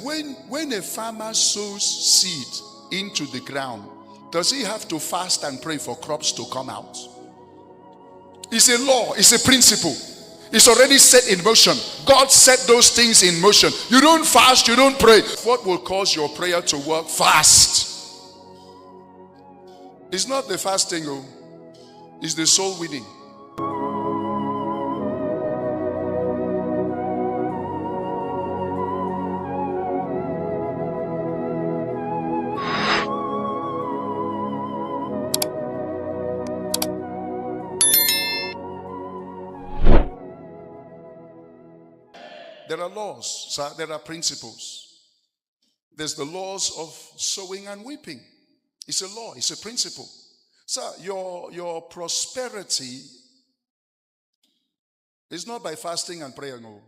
when a farmer sows seed into the ground, does he have to fast and pray for crops to come out? It's a law, it's a principle. It's already set in motion. God set those things in motion. You don't fast, you don't pray. What will cause your prayer to work? Fast. It's not the fasting, it's the soul winning. There are laws, sir. There are principles. There's the laws of sowing and weeping. It's a law, it's a principle. Sir, your prosperity is not by fasting and praying. No.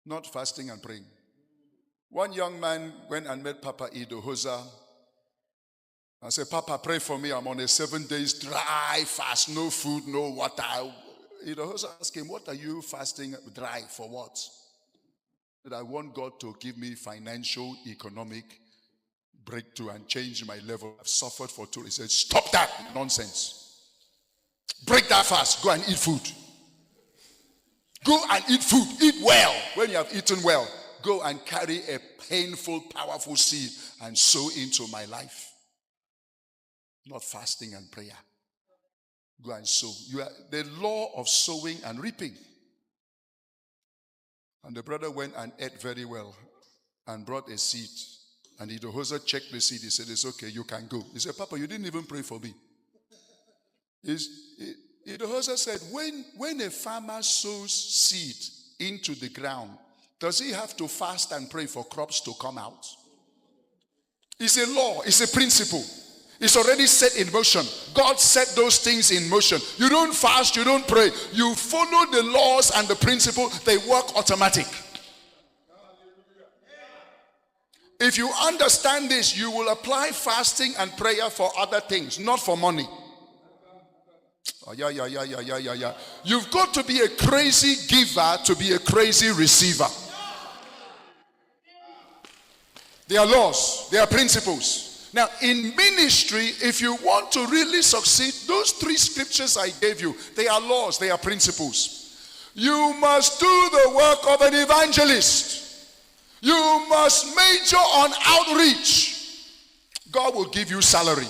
Not fasting and praying. One young man went and met Papa Idohoza and said, Papa, pray for me. I'm on a 7 days dry fast, no food, no water. Idohoza asked him, what are you fasting dry for? What? That I want God to give me financial, economic breakthrough and change my level. I've suffered for 2 years. He said, stop that nonsense. Break that fast. Go and eat food. Go and eat food. Eat well. When you have eaten well, go and carry a painful, powerful seed and sow into my life. Not fasting and prayer. Go and sow. You are the law of sowing and reaping. And the brother went and ate very well and brought a seed. And Idohoza checked the seed. He said, it's okay, you can go. He said, Papa, you didn't even pray for me. Idohoza said, when a farmer sows seed into the ground, does he have to fast and pray for crops to come out? It's a law, it's a principle. It's already set in motion. God set those things in motion. You don't fast, you don't pray. You follow the laws and the principle, they work automatic. If you understand this, you will apply fasting and prayer for other things, not for money. Oh, yeah. You've got to be a crazy giver to be a crazy receiver. There are laws, there are principles. Now, in ministry, if you want to really succeed, those 3 scriptures I gave you, they are laws, they are principles. You must do the work of an evangelist. You must major on outreach. God will give you salary.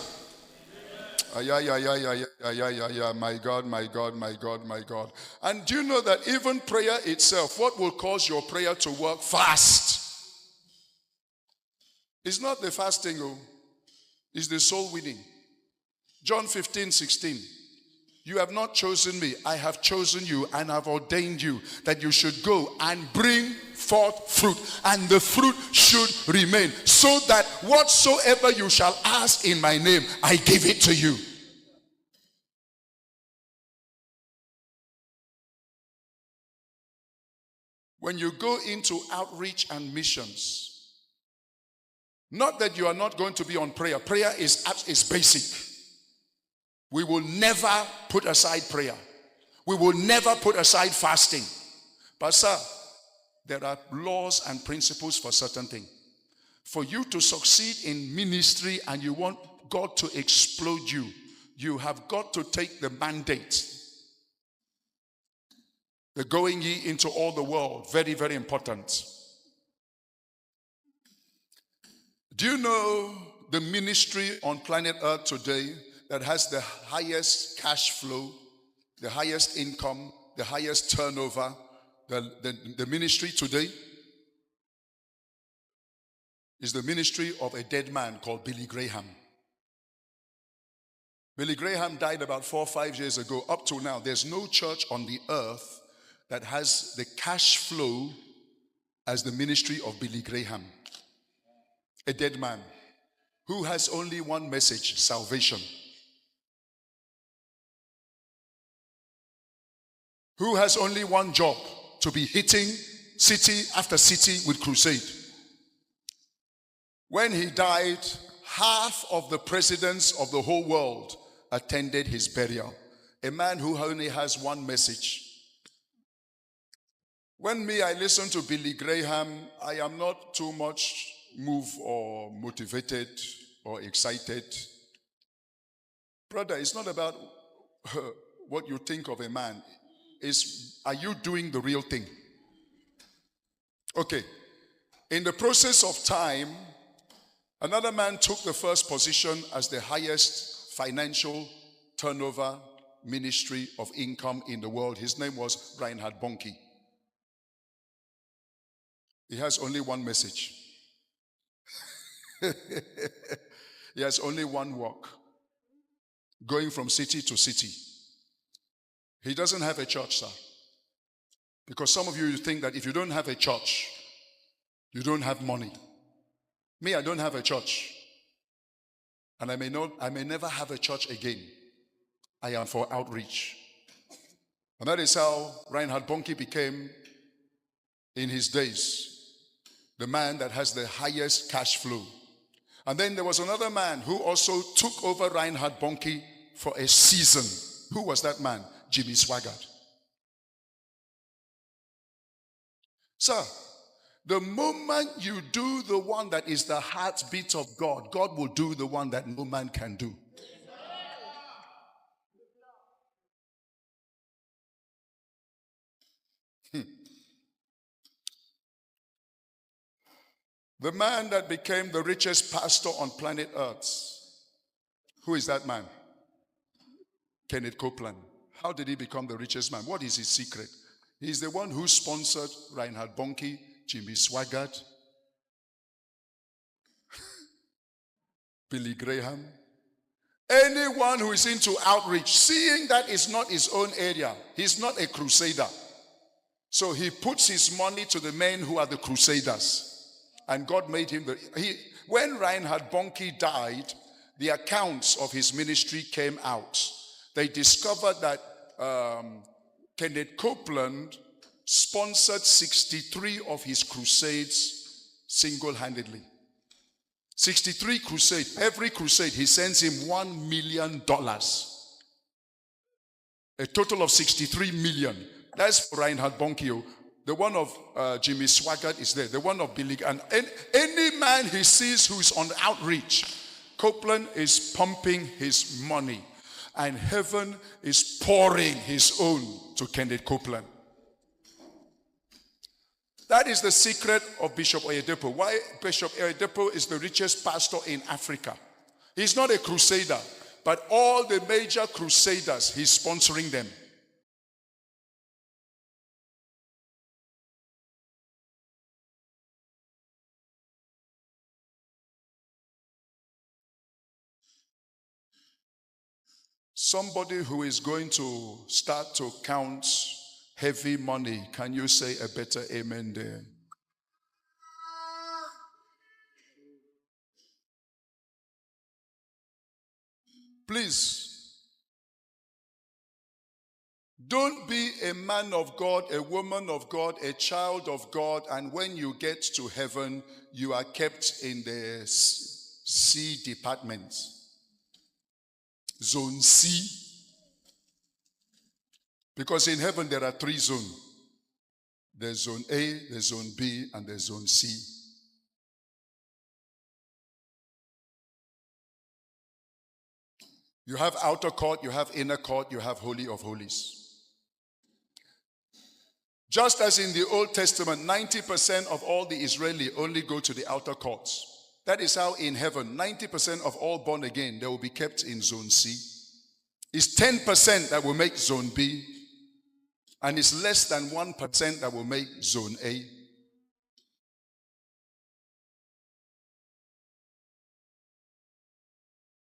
Yeah. My God. And do you know that even prayer itself, what will cause your prayer to work? Fast. It's not the fasting, it's the soul winning. John 15:16. You have not chosen me, I have chosen you and have ordained you that you should go and bring forth fruit, and the fruit should remain, so that whatsoever you shall ask in my name, I give it to you. When you go into outreach and missions, not that you are not going to be on prayer. Prayer is basic. We will never put aside prayer. We will never put aside fasting. But sir, there are laws and principles for certain things. For you to succeed in ministry and you want God to explode you, you have got to take the mandate. The going ye into all the world, very, very important. Do you know the ministry on planet Earth today that has the highest cash flow, the highest income, the highest turnover, the ministry today is the ministry of a dead man called Billy Graham. Billy Graham died about 4 or 5 years ago. Up to now, there's no church on the earth that has the cash flow as the ministry of Billy Graham. A dead man who has only one message: salvation. Who has only one job: to be hitting city after city with crusade. When he died, half of the presidents of the whole world attended his burial. A man who only has one message. When I listen to Billy Graham, I am not too much moved or motivated or excited. Brother, it's not about what you think of a man. Are you doing the real thing? Okay. In the process of time, another man took the first position as the highest financial turnover ministry of income in the world. His name was Reinhard Bonnke. He has only one message. He has only one walk, going from city to city. He doesn't have a church, sir. Because some of you think that if you don't have a church, you don't have money. Me, I don't have a church. And I may never have a church again. I am for outreach. And that is how Reinhard Bonnke became, in his days, the man that has the highest cash flow. And then there was another man who also took over Reinhard Bonnke for a season. Who was that man? Jimmy Swaggart. Sir, the moment you do the one that is the heartbeat of God, God will do the one that no man can do. The man that became the richest pastor on planet Earth. Who is that man? Kenneth Copeland. How did he become the richest man? What is his secret? He's the one who sponsored Reinhard Bonnke, Jimmy Swaggart, Billy Graham. Anyone who is into outreach, seeing that is not his own area. He's not a crusader. So he puts his money to the men who are the crusaders. And God made him when Reinhard Bonnke died, the accounts of his ministry came out. They discovered that Kenneth Copeland sponsored 63 of his crusades single-handedly. 63 crusades. Every crusade, he sends him $1 million. A total of 63 million. That's for Reinhard Bonnke. The one of Jimmy Swaggart is there. The one of Billy. And any man he sees who's on outreach, Copeland is pumping his money. And heaven is pouring his own to Kenneth Copeland. That is the secret of Bishop Oyedepo. Why Bishop Oyedepo is the richest pastor in Africa. He's not a crusader, but all the major crusaders, he's sponsoring them. Somebody who is going to start to count heavy money, can you say a better amen there? Please, don't be a man of God, a woman of God, a child of God, and when you get to heaven, you are kept in the C department. Zone C. Because in heaven there are 3 zones. There's zone A, there's zone B, and there's zone C. You have outer court, you have inner court, you have Holy of Holies. Just as in the Old Testament, 90% of all the Israeli only go to the outer courts. That is how in heaven, 90% of all born again, they will be kept in zone C. It's 10% that will make zone B, and it's less than 1% that will make zone A.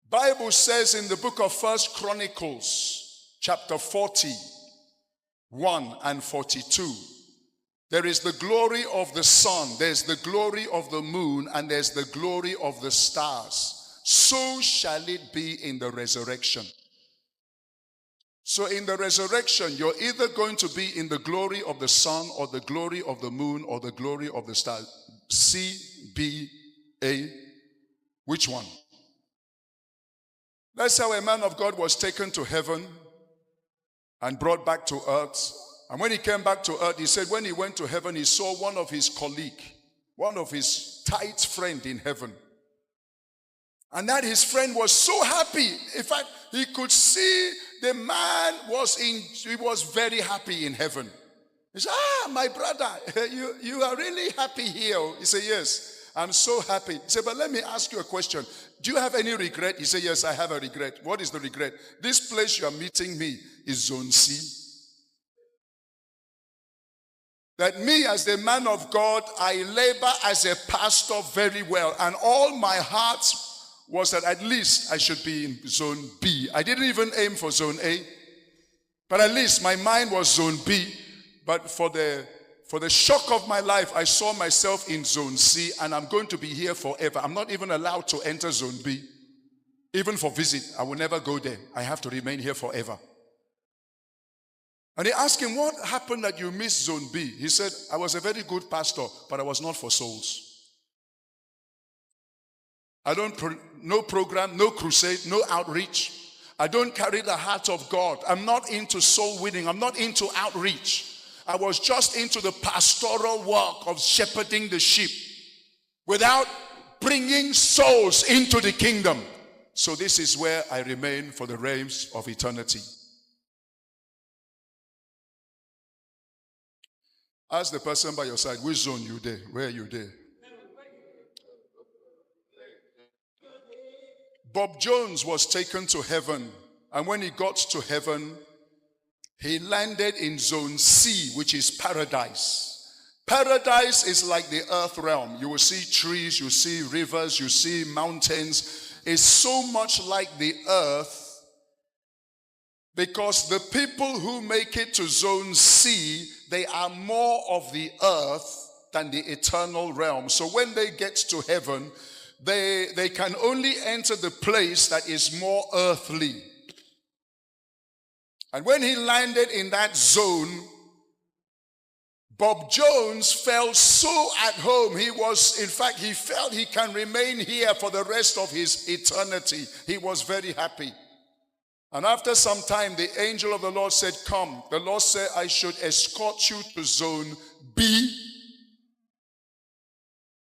Bible says in the book of 1 Chronicles, chapter 41 and 42, there is the glory of the sun, there's the glory of the moon, and there's the glory of the stars. So shall it be in the resurrection. So in the resurrection, you're either going to be in the glory of the sun or the glory of the moon or the glory of the stars. C, B, A, which one? That's how a man of God was taken to heaven and brought back to earth And when he came back to earth, he said when he went to heaven, he saw one of his colleague, one of his tight friend in heaven. And that his friend was so happy. In fact, he could see the man he was very happy in heaven. He said, my brother, you are really happy here. He said, yes, I'm so happy. He said, but let me ask you a question. Do you have any regret? He said, yes, I have a regret. What is the regret? This place you are meeting me is Zone C. That me as the man of God, I labor as a pastor very well. And all my heart was that at least I should be in Zone B. I didn't even aim for Zone A. But at least my mind was Zone B. But for the shock of my life, I saw myself in Zone C, and I'm going to be here forever. I'm not even allowed to enter Zone B. Even for visit, I will never go there. I have to remain here forever. And he asked him, what happened that you missed Zone B? He said, I was a very good pastor, but I was not for souls. I no program, no crusade, no outreach. I don't carry the heart of God. I'm not into soul winning. I'm not into outreach. I was just into the pastoral work of shepherding the sheep without bringing souls into the kingdom. So this is where I remain for the realms of eternity. Ask the person by your side, which zone you there? Where are you there? Bob Jones was taken to heaven, and when he got to heaven, he landed in Zone C, which is paradise. Paradise is like the earth realm. You will see trees, you see rivers, you see mountains. It's so much like the earth, because the people who make it to Zone C, they are more of the earth than the eternal realm. So when they get to heaven, they can only enter the place that is more earthly. And when he landed in that zone, Bob Jones felt so at home. He felt he can remain here for the rest of his eternity. He was very happy. And after some time, the angel of the Lord said, come. The Lord said, I should escort you to Zone B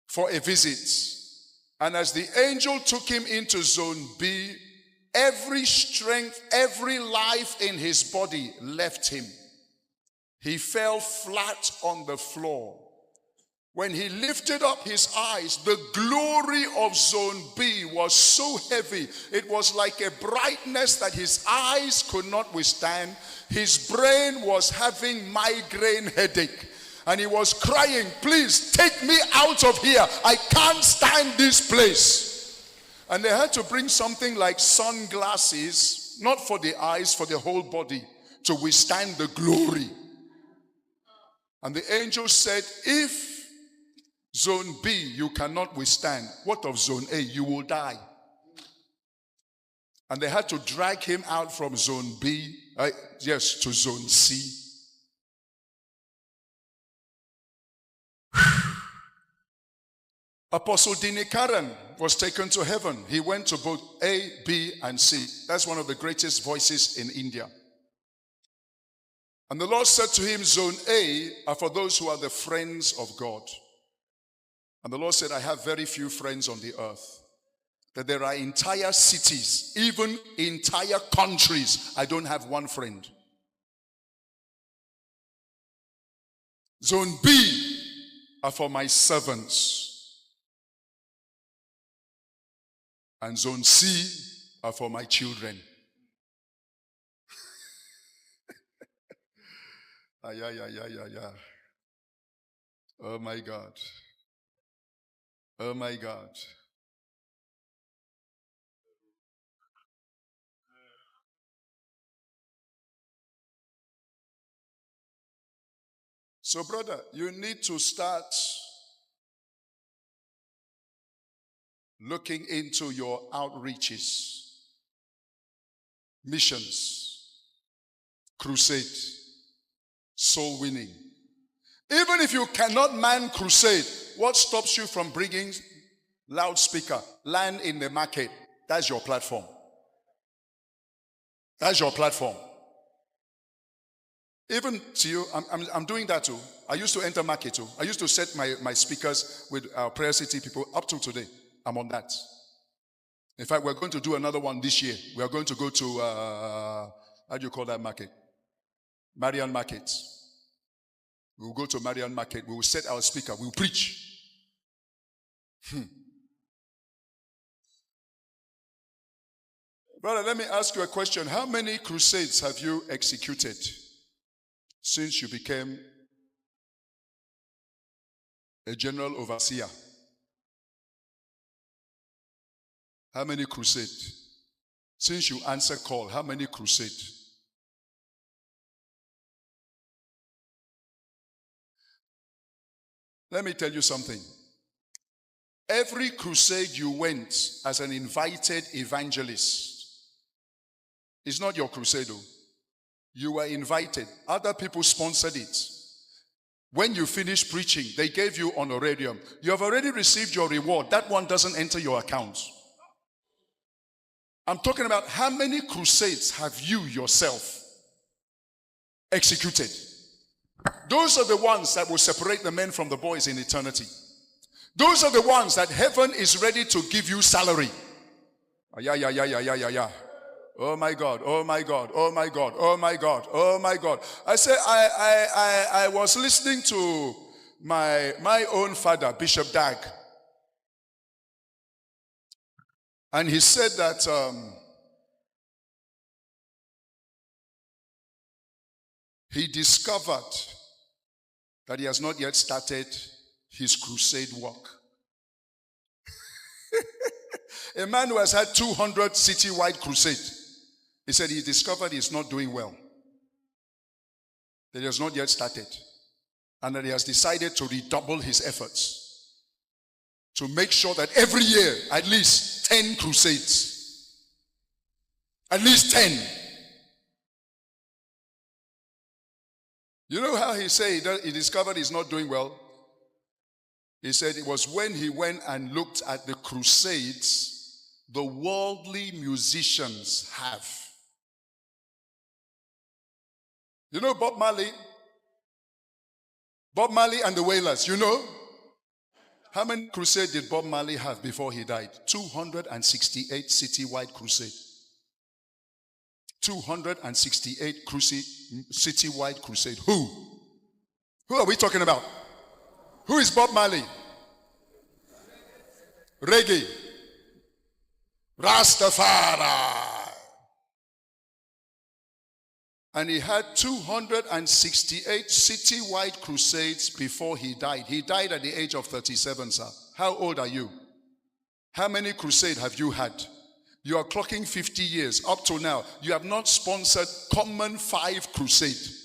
for a visit. And as the angel took him into Zone B, every strength, every life in his body left him. He fell flat on the floor. When he lifted up his eyes, the glory of Zone B was so heavy. It was like a brightness that his eyes could not withstand. His brain was having migraine headache. And he was crying, please take me out of here. I can't stand this place. And they had to bring something like sunglasses, not for the eyes, for the whole body, to withstand the glory. And the angel said, if Zone B you cannot withstand, what of Zone A? You will die. And they had to drag him out from Zone B, to Zone C. Apostle Dinikaran was taken to heaven. He went to both A, B, and C. That's one of the greatest voices in India. And the Lord said to him, Zone A are for those who are the friends of God. And the Lord said, I have very few friends on the earth. That there are entire cities, even entire countries, I don't have one friend. Zone B are for my servants. And Zone C are for my children. Oh my God. Oh my God. So brother, you need to start looking into your outreaches, missions, crusade, soul winning. Even if you cannot man crusade, what stops you from bringing loudspeaker, land in the market? That's your platform. That's your platform. Even to you, I'm doing that too. I used to enter market too. I used to set my speakers with our Prayer City people up to today. I'm on that. In fact, we're going to do another one this year. We are going to go to, how do you call that market? Marian Market. We'll go to Marian Market. We will set our speaker. We will preach. Brother, let me ask you a question. How many crusades have you executed since you became a general overseer? How many crusades? Since you answered call, how many crusades? Let me tell you something. Every crusade you went as an invited evangelist is not your crusade. You were invited. Other people sponsored it. When you finished preaching, they gave you honorarium. You have already received your reward. That one doesn't enter your account. I'm talking about how many crusades have you yourself executed? Those are the ones that will separate the men from the boys in eternity. Those are the ones that heaven is ready to give you salary. Yeah. Oh my God, oh my God, oh my God, oh my God, oh my God. I say, I was listening to my own father, Bishop Dag. And he said that he discovered that he has not yet started his crusade work. A man who has had 200 citywide crusade, he said he discovered he's not doing well. That he has not yet started. And that he has decided to redouble his efforts to make sure that every year, at least 10 crusades. At least 10. You know how he said he discovered he's not doing well? He said it was when he went and looked at the crusades the worldly musicians have. You know Bob Marley? Bob Marley and the Wailers, you know? How many crusades did Bob Marley have before he died? 268 citywide crusade. 268 citywide crusade. Who? Who are we talking about? Who is Bob Marley? Reggae. Rastafari. And he had 268 citywide crusades before he died. He died at the age of 37, sir. How old are you? How many crusades have you had? You are clocking 50 years. Up to now, you have not sponsored common 5 crusades.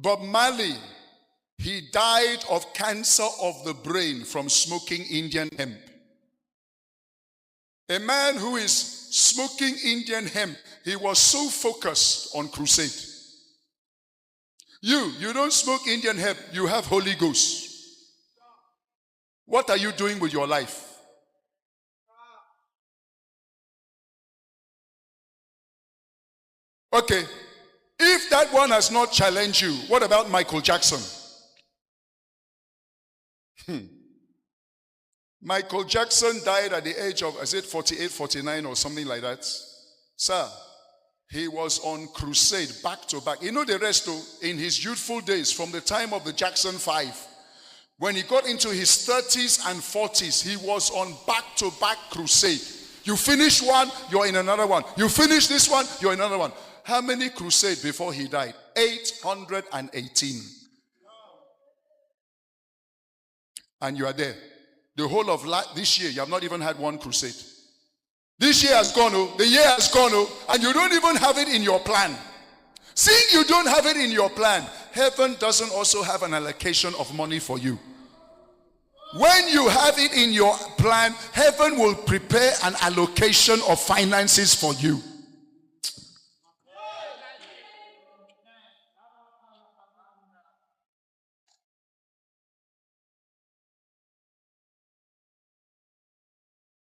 Bob Marley, he died of cancer of the brain from smoking Indian hemp. A man who is smoking Indian hemp, he was so focused on crusade. You don't smoke Indian hemp, you have Holy Ghost. What are you doing with your life? Okay, if that one has not challenged you, what about Michael Jackson? Michael Jackson died at the age of, is it 48, 49 or something like that? Sir, he was on crusade back to back. You know the rest though, in his youthful days, from the time of the Jackson 5, when he got into his 30s and 40s, he was on back-to-back crusade. You finish one, you're in another one. You finish this one, you're in another one. How many crusades before he died? 818. And you are there. The whole of this year, you have not even had one crusade. This year has gone, the year has gone, and you don't even have it in your plan. Seeing you don't have it in your plan, heaven doesn't also have an allocation of money for you. When you have it in your plan, heaven will prepare an allocation of finances for you.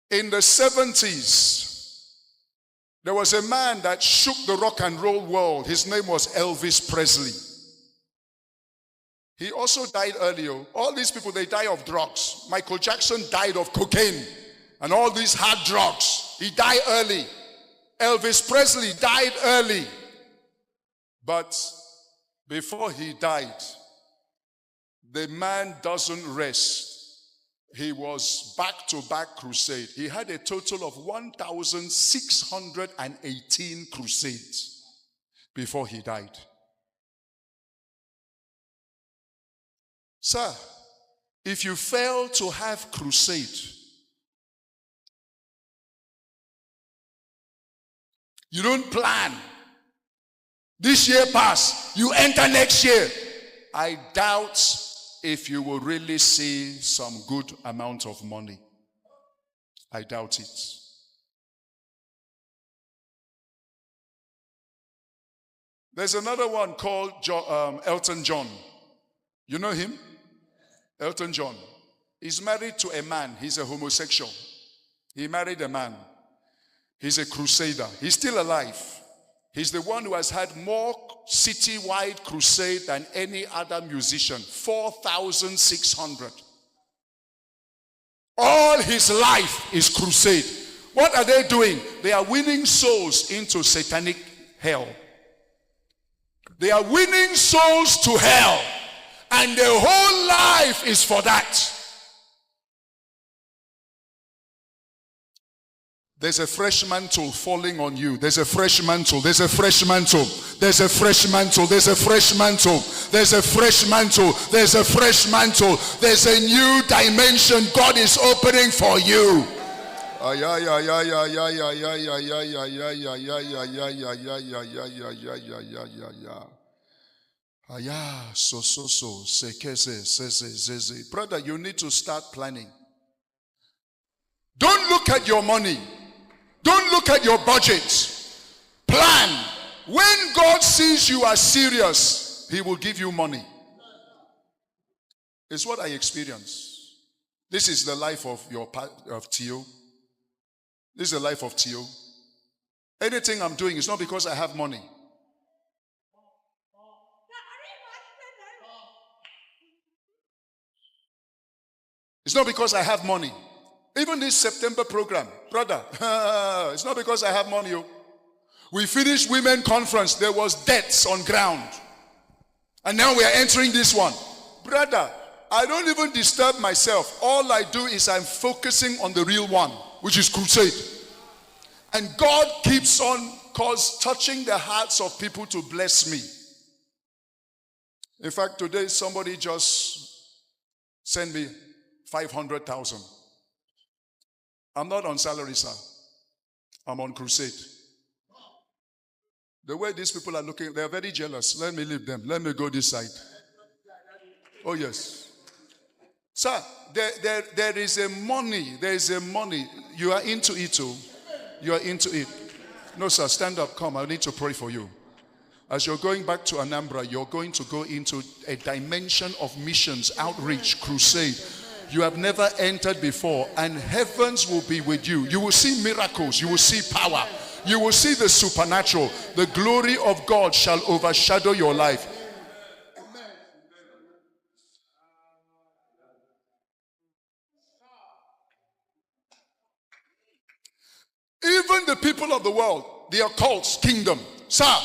In the 70s, There was a man that shook the rock and roll world. His name was Elvis Presley. He also died early. All these people, they die of drugs. Michael Jackson died of cocaine and all these hard drugs. He died early. Elvis Presley died early. But before he died, the man doesn't rest. He was back-to-back crusade. He had a total of 1,618 crusades before he died. Sir, if you fail to have crusade, you don't plan. This year pass, you enter next year. I doubt if you will really see some good amount of money. I doubt it. There's another one called Elton John. You know him? Elton John. He's married to a man. He's a homosexual. He married a man. He's a crusader. He's still alive. He's the one who has had more citywide crusade than any other musician. 4,600. All his life is crusade. What are they doing? They are winning souls into satanic hell. They are winning souls to hell. And their whole life is for that. There's a fresh mantle falling on you. There's a fresh mantle. There's a fresh mantle. There's a fresh mantle. There's a fresh mantle. There's a fresh mantle. There's a fresh mantle. There's a new dimension God is opening for you. Brother, you need to start planning. Don't look at your money. Don't look at your budget. Plan. When God sees you are serious, He will give you money. It's what I experience. This is the life of Theo. This is the life of Theo. Anything I'm doing is not because I have money. It's not because I have money. Even this September program, brother, it's not because I have money. We finished women conference. There was deaths on ground. And now we are entering this one. Brother, I don't even disturb myself. All I do is I'm focusing on the real one, which is crusade. And God keeps on touching the hearts of people to bless me. In fact, today somebody just sent me 500,000. I'm not on salary, sir. I'm on crusade. The way these people are looking, they are very jealous. Let me leave them. Let me go this side. Oh, yes. Sir, there is a money. There is a money. You are into it, too. You are into it. No, sir, stand up. Come, I need to pray for you. As you're going back to Anambra, you're going to go into a dimension of missions, outreach, crusade. You have never entered before, and heavens will be with you. You will see miracles. You will see power. You will see the supernatural. The glory of God shall overshadow your life. Even the people of the world, the occult kingdom. Sir,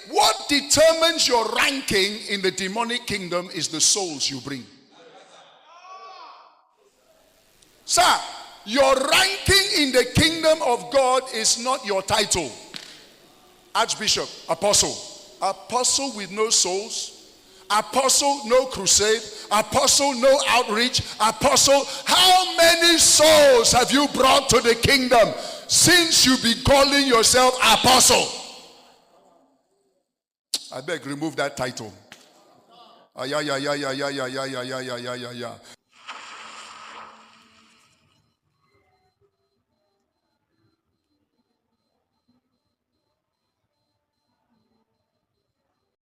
what determines your ranking in the demonic kingdom is the souls you bring. Sir, your ranking in the kingdom of God is not your title. Archbishop, apostle. Apostle with no souls. Apostle, no crusade. Apostle, no outreach. Apostle, how many souls have you brought to the kingdom since you be calling yourself apostle? I beg, remove that title.